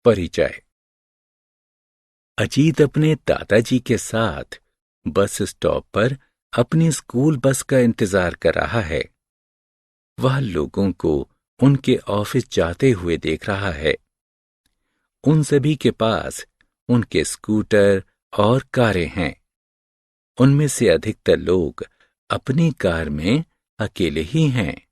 परिचय। अजीत अपने दादाजी के साथ बस स्टॉप पर अपनी स्कूल बस का इंतजार कर रहा है। वह लोगों को उनके ऑफिस जाते हुए देख रहा है। उन सभी के पास उनके स्कूटर और कारें हैं। उनमें से अधिकतर लोग अपनी कार में अकेले ही हैं।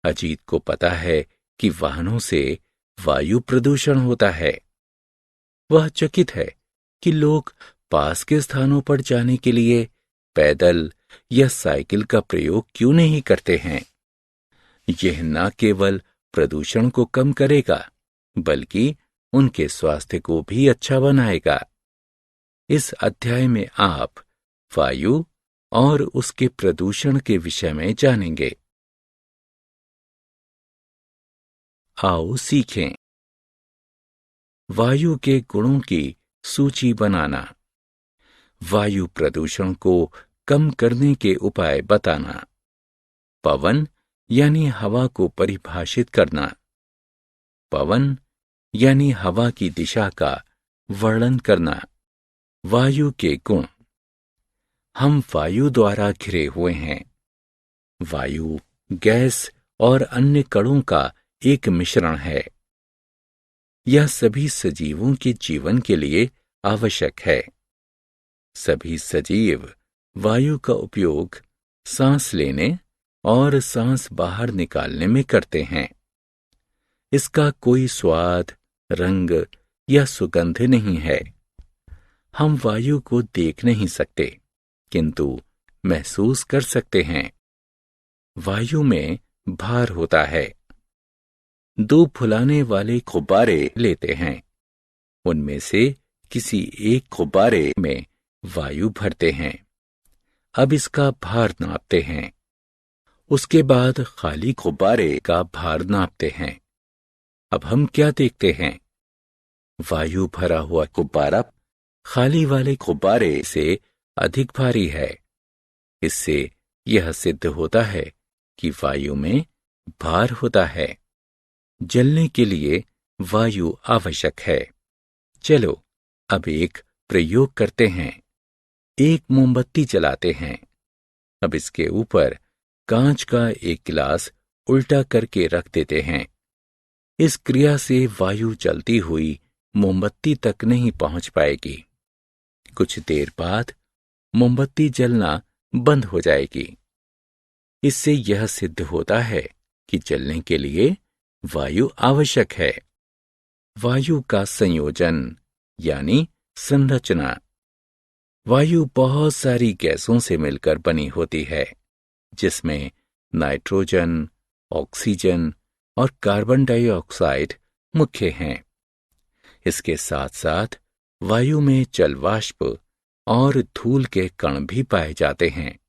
अजीत को पता है कि वाहनों से वायु प्रदूषण होता है। वह चकित है कि लोग पास के स्थानों पर जाने के लिए पैदल या साइकिल का प्रयोग क्यों नहीं करते हैं। यह न केवल प्रदूषण को कम करेगा, बल्कि उनके स्वास्थ्य को भी अच्छा बनाएगा। इस अध्याय में आप वायु और उसके प्रदूषण के विषय में जानेंगे। आओ सीखें। वायु के गुणों की सूची बनाना। वायु प्रदूषण को कम करने के उपाय बताना। पवन यानी हवा को परिभाषित करना। पवन यानी हवा की दिशा का वर्णन करना। वायु के गुण। हम वायु द्वारा घिरे हुए हैं। वायु गैस और अन्य कणों का एक मिश्रण है। यह सभी सजीवों के जीवन के लिए आवश्यक है। सभी सजीव वायु का उपयोग सांस लेने और सांस बाहर निकालने में करते हैं। इसका कोई स्वाद, रंग या सुगंध नहीं है। हम वायु को देख नहीं सकते, किंतु महसूस कर सकते हैं। वायु में भार होता है। दो फुलाने वाले गुब्बारे लेते हैं। उनमें से किसी एक गुब्बारे में वायु भरते हैं। अब इसका भार नापते हैं। उसके बाद खाली गुब्बारे का भार नापते हैं। अब हम क्या देखते हैं? वायु भरा हुआ गुब्बारा खाली वाले गुब्बारे से अधिक भारी है। इससे यह सिद्ध होता है कि वायु में भार होता है। जलने के लिए वायु आवश्यक है। चलो अब एक प्रयोग करते हैं। एक मोमबत्ती जलाते हैं। अब इसके ऊपर कांच का एक गिलास उल्टा करके रख देते हैं। इस क्रिया से वायु जलती हुई मोमबत्ती तक नहीं पहुंच पाएगी। कुछ देर बाद मोमबत्ती जलना बंद हो जाएगी। इससे यह सिद्ध होता है कि जलने के लिए वायु आवश्यक है। वायु का संयोजन यानी संरचना। वायु बहुत सारी गैसों से मिलकर बनी होती है, जिसमें नाइट्रोजन, ऑक्सीजन और कार्बन डाइऑक्साइड मुख्य हैं। इसके साथ साथ वायु में जल वाष्प और धूल के कण भी पाए जाते हैं।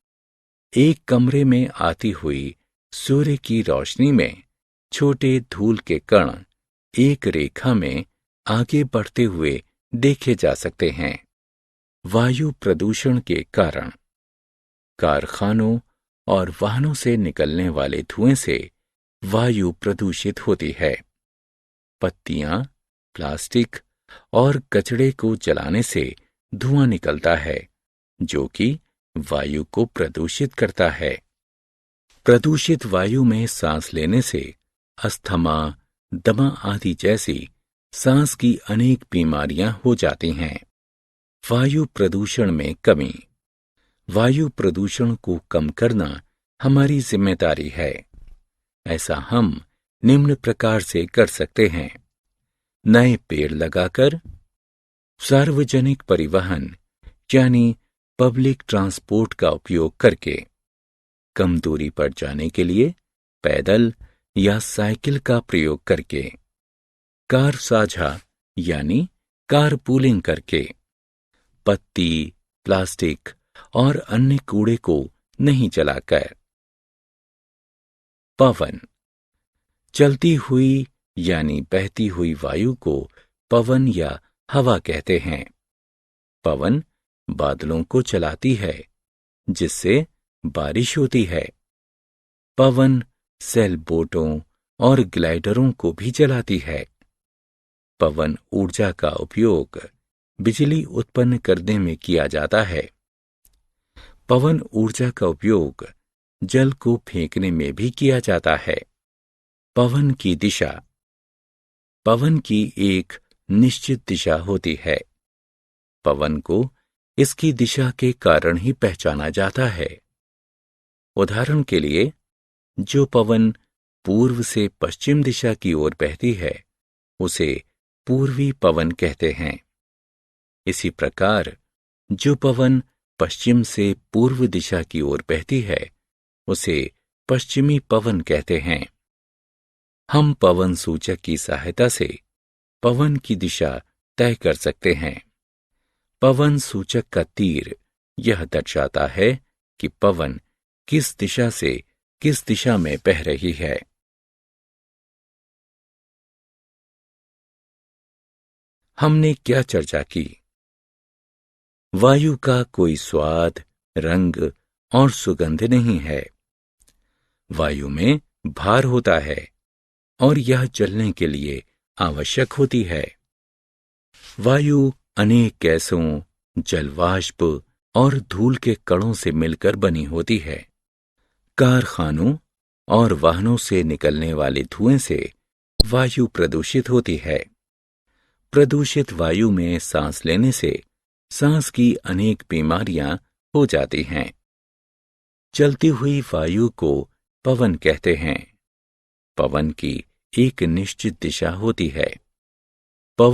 एक कमरे में आती हुई सूर्य की रोशनी में छोटे धूल के कण एक रेखा में आगे बढ़ते हुए देखे जा सकते हैं। वायु प्रदूषण के कारण। कारखानों और वाहनों से निकलने वाले धुएं से वायु प्रदूषित होती है। पत्तियां, प्लास्टिक और कचड़े को जलाने से धुआं निकलता है, जो कि वायु को प्रदूषित करता है। प्रदूषित वायु में सांस लेने से अस्थमा, दमा आदि जैसी सांस की अनेक बीमारियां हो जाती हैं। वायु प्रदूषण में कमी। वायु प्रदूषण को कम करना हमारी जिम्मेदारी है। ऐसा हम निम्न प्रकार से कर सकते हैं। नए पेड़ लगाकर, सार्वजनिक परिवहन यानी पब्लिक ट्रांसपोर्ट का उपयोग करके, कम दूरी पर जाने के लिए पैदल या साइकिल का प्रयोग करके, कार साझा यानी कारपूलिंग करके, पत्ती, प्लास्टिक और अन्य कूड़े को नहीं जलाकर। पवन। चलती हुई यानी बहती हुई वायु को पवन या हवा कहते हैं। पवन बादलों को चलाती है, जिससे बारिश होती है। पवन सेल बोटों और ग्लाइडरों को भी चलाती है। पवन ऊर्जा का उपयोग बिजली उत्पन्न करने में किया जाता है। पवन ऊर्जा का उपयोग जल को फेंकने में भी किया जाता है। पवन की दिशा। पवन की एक निश्चित दिशा होती है। पवन को इसकी दिशा के कारण ही पहचाना जाता है। उदाहरण के लिए, जो पवन पूर्व से पश्चिम दिशा की ओर बहती है उसे पूर्वी पवन कहते हैं। इसी प्रकार जो पवन पश्चिम से पूर्व दिशा की ओर बहती है उसे पश्चिमी पवन कहते हैं। हम पवन सूचक की सहायता से पवन की दिशा तय कर सकते हैं। पवन सूचक का तीर यह दर्शाता है कि पवन किस दिशा से किस दिशा में बह रही है। हमने क्या चर्चा की? वायु का कोई स्वाद, रंग और सुगंध नहीं है। वायु में भार होता है और यह चलने के लिए आवश्यक होती है। वायु अनेक गैसों, जलवाष्प और धूल के कणों से मिलकर बनी होती है। कारखानों और वाहनों से निकलने वाले धुएं से वायु प्रदूषित होती है। प्रदूषित वायु में सांस लेने से सांस की अनेक बीमारियां हो जाती हैं। चलती हुई वायु को पवन कहते हैं। पवन की एक निश्चित दिशा होती है।